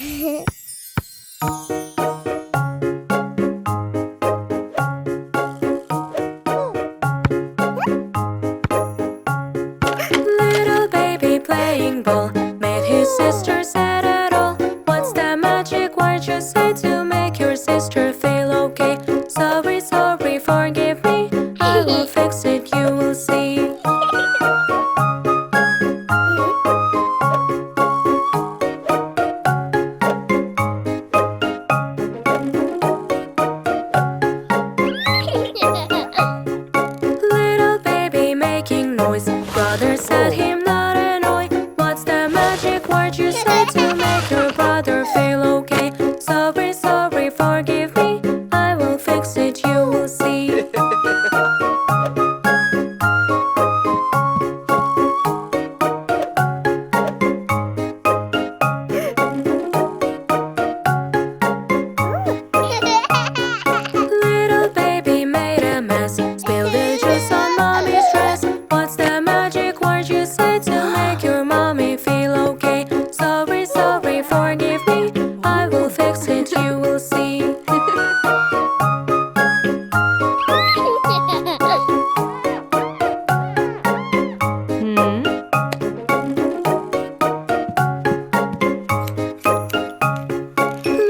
Little baby playing ball made his sister sad at all. What's the magic word you say to make your sister feel okay? Sorry, sorry, forgive me. I will fix it, you will see. Little baby making noise. Brother said him not annoy. What's the magic word you say to make your brother feel okay? Sorry, sorry, forgive me. I will fix it, you will see. Little baby made a mess, spilled the juice on mommy's dress. What's the magic word you say to make your mommy feel okay? Sorry, sorry, forgive me. I will fix it, you will see.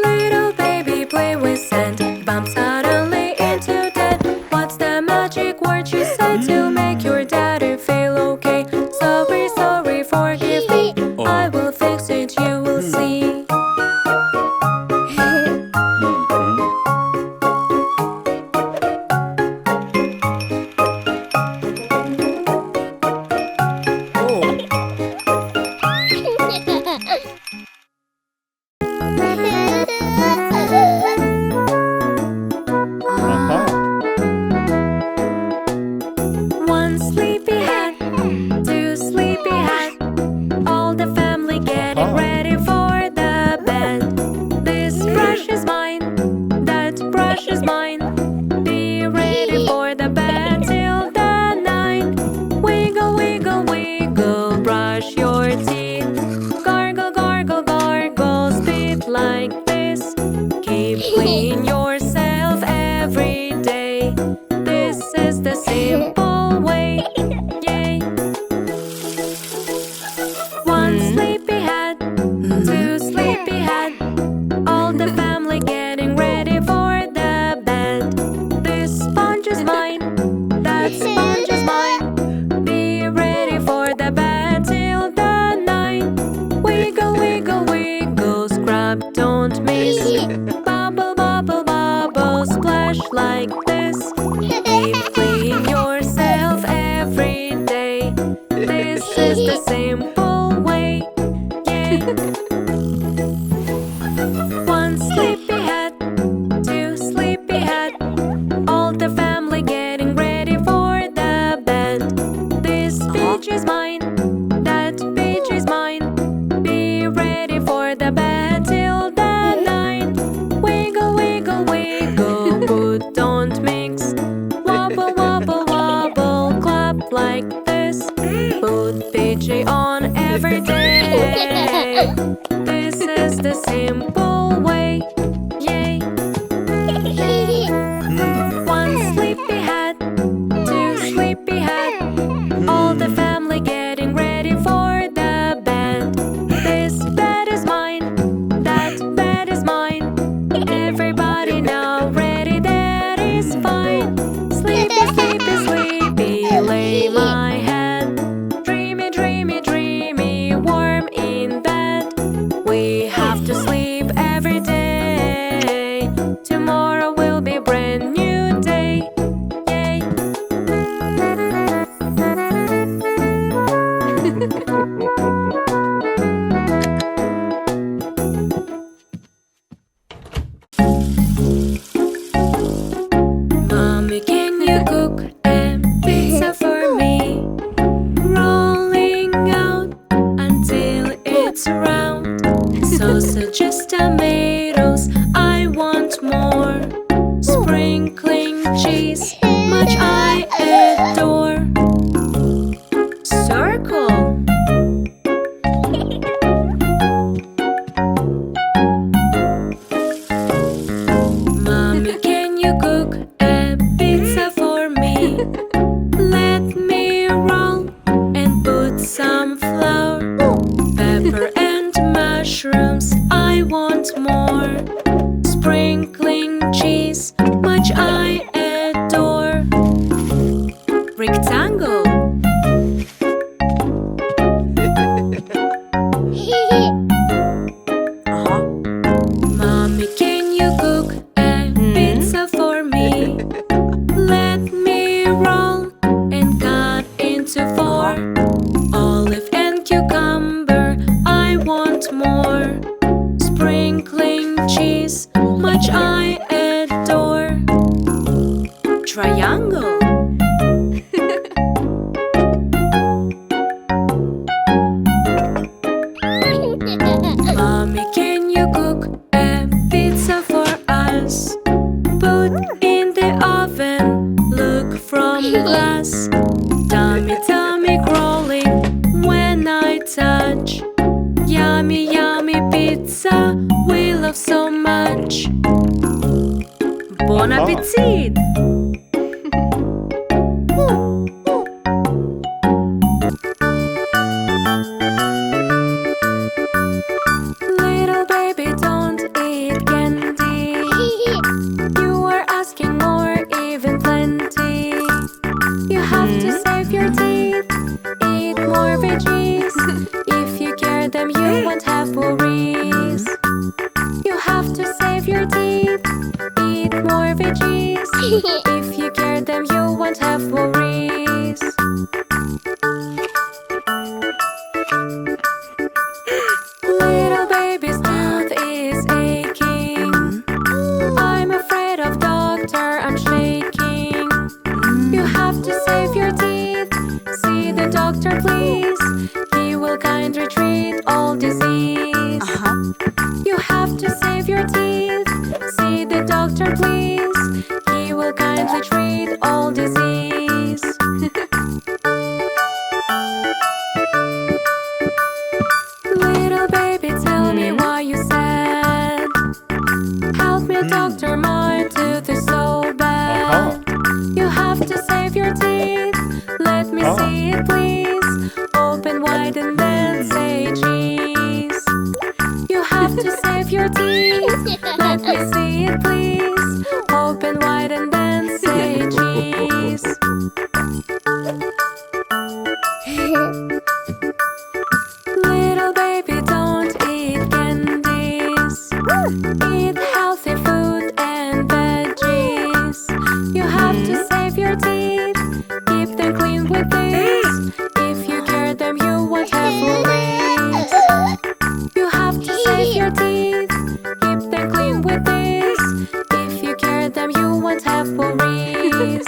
Little baby play with sand, bump suddenly into dead. What's the magic word you say to make your daddy feel okay? Sorry, sorry, forgive me. I will fix it, you will see. One sleepyhead, two sleepyhead, all the family getting ready for the bed. This brush is mine, that brush is mine. Be ready for the bed till the 9. Wiggle, wiggle, wiggle, brush your teeth. Gargle, gargle, gargle, spit like this. Keep clean yourself every day. This is the simple way. Yay! One sleepyhead, two sleepyhead, all the family getting ready for the bed. This sponge is mine, that sponge is mine. Be ready for the bed till the 9. Wiggle, wiggle, wiggle, scrub, don't miss. Bubble, bubble, bubble, splash like this. Keep clean yourself every day. This is the simple way. Yay! One sleepyhead, two sleepyhead, all the family getting ready for the bed. This beach is mine, that beach is mine. Be ready for the bed till the 9. Wiggle, wiggle, wiggle, but don't mix. Wobble, wobble, wobble, clap like this. Put PJ on every day. This is the simple way. Yay! One sleepyhead, two sleepyhead, all the family getting ready for the bed. This bed is mine, that bed is mine. Everybody now ready, that is fine. Sleepy, sleepy, sleepy, lay my head. Dreamy, dreamy, dreamy, warm in bed. We have to sleep every day. Tomorrow will be a brand new day. Yay! Mommy, can you cook a pizza for me? Rolling out until it's round. Sausages, tomatoes, I want more. Sprinkling cheese, much I adore. Circle. sprinkling cheese, much I adore. Triangle. Mommy, can you cook a pizza for us? Put in the oven, look from glass. Tummy, tummy crawling when I touch. Yummy, yummy pizza we love so much. Bon appetit! Little baby, don't eat candy. You are asking more, even plenty. You have to save your teeth, eat more veggies. If you care them, you won't have worries. You have to save your teeth, eat more veggies. If you care them, you won't have worries. Little baby's tooth is aching. I'm afraid of doctor, I'm shaking. You have to save your teeth, see the doctor please. He will kindly treat all disease. You have to save your teeth, see the doctor please. He will kindly treat all disease. Little baby, tell me why you sad. Help me, doctor, my tooth is so bad. You have to save your teeth, let me see it please. Open wide and then say cheese. You have to save your teeth, let me see it please. Open wide and then say cheese. Little baby, don't eat candies. Eat healthy food and veggies. You have to save your teeth, keep them clean with this. If you care them, you won't have worries. You have to save your teeth, keep them clean with this. If you care them, you won't have worries.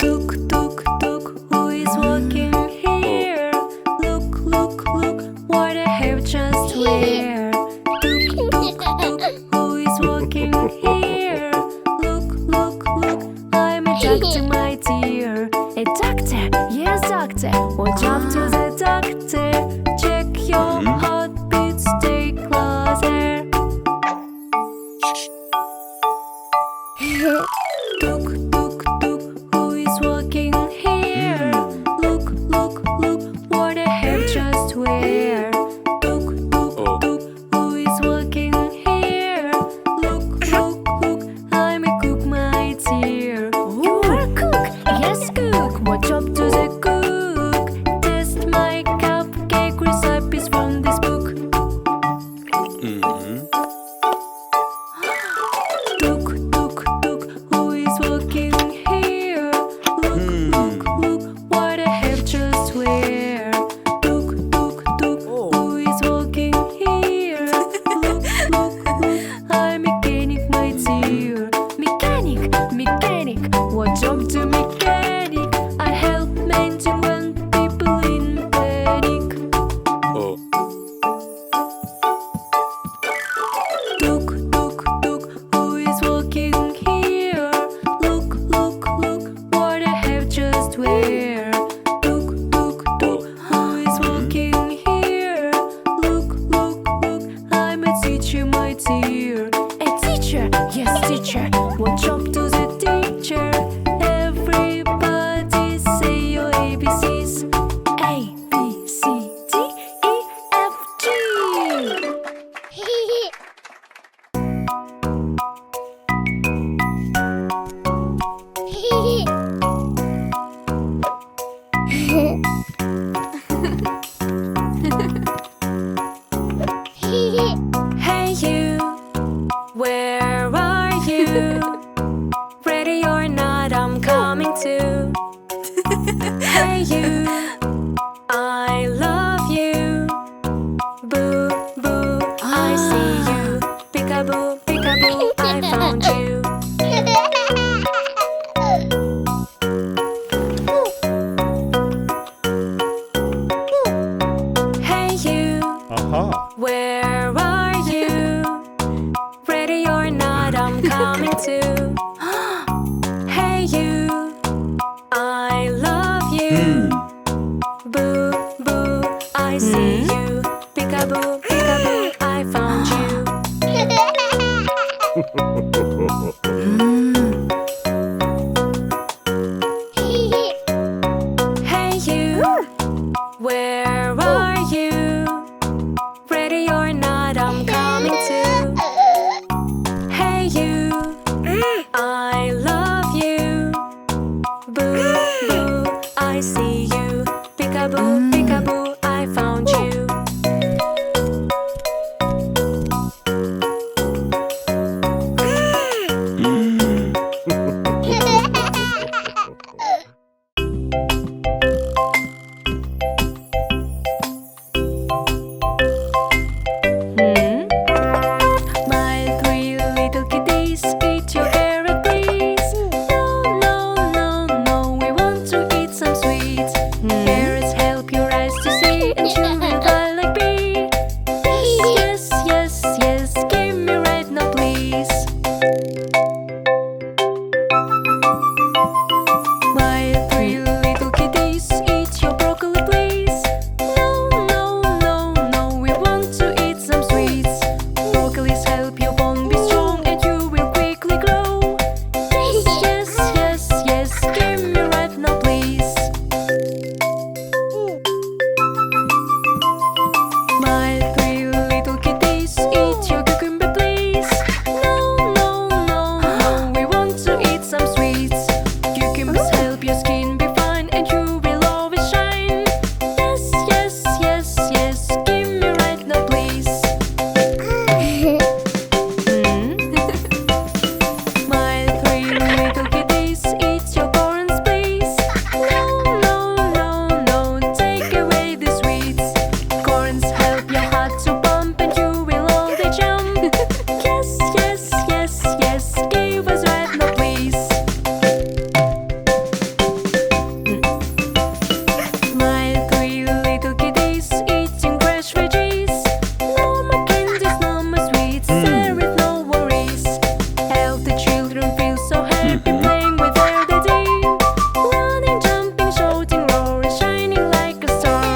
Tuk, tuk, tuk, who is walking here? Look, look, look, what I have just wear. Tuk, tuk, tuk, who is walking here? Look, look, look, I'm a doctor, my dear. A doctor? Yes, doctor. Watch up to the doctor. Check your heartbeats, stay closer. Tuk, tuk, tuk, who is walking here? Look, look, look, what I have just wear. Tuk, tuk, tuk, who is walking here? Look, look, look, I'm a cook, my dear. You are a cook? Yes, cook. Watch up to the cook. Test my cupcake recipes from this book. Tuk, tuk, tuk, who is walking here? Look, look, look, what I have just wear. Tuk, tuk, tuk, who is walking here? Look, look, look, I'm a mechanic, my dear. Mechanic, mechanic, watch up to mechanic. I help maintain when people in panic. Tuk, tuk, tuk, who is walking here? Look, look, look, what I have Hey you, I love you. Boo, boo, I see you. Peekaboo, peekaboo, I found you. Hey you, where are you? Ready or not, I'm coming too. Hey you, I love you. Boo, boo, I see you. Peekaboo, peekaboo, I found you. Hey you, where are you? Ready or not, I'm coming too. Hey you, I love you. Boo, boo, I see you. Peekaboo, peekaboo, I found you. My three little kitties, eat your carrot please. No, no, no, no, we want to eat some sweets. Carrots help your eyes to see and you will fly like bee. Yes, yes, yes, yes, give me right now please. My three little kitties, eat your broccoli please. No, no, no, no, we want to eat some sweets. Broccolis help your bone be strong and you will quickly grow. Yes, yes, yes, yes, give me right now please. My three little kitties, eat your cucumber please. No, no, no, no, we want to eat some sweets. Cucumbers help your skin be fine and you will always shine. Yes, yes, yes, yes, give me right now please. My three little kitties, eat your corns please. No, no, no, no, take away the sweets. Corns help your heart to pump and you will all day jump. Yes, yes, yes, yes, give us right now please. My three little kitties, eating fresh veggies. No more candies, no more sweets, there is no worries. Healthy children feel so happy playing with their daddy. Running, jumping, shouting, roaring, shining like a star.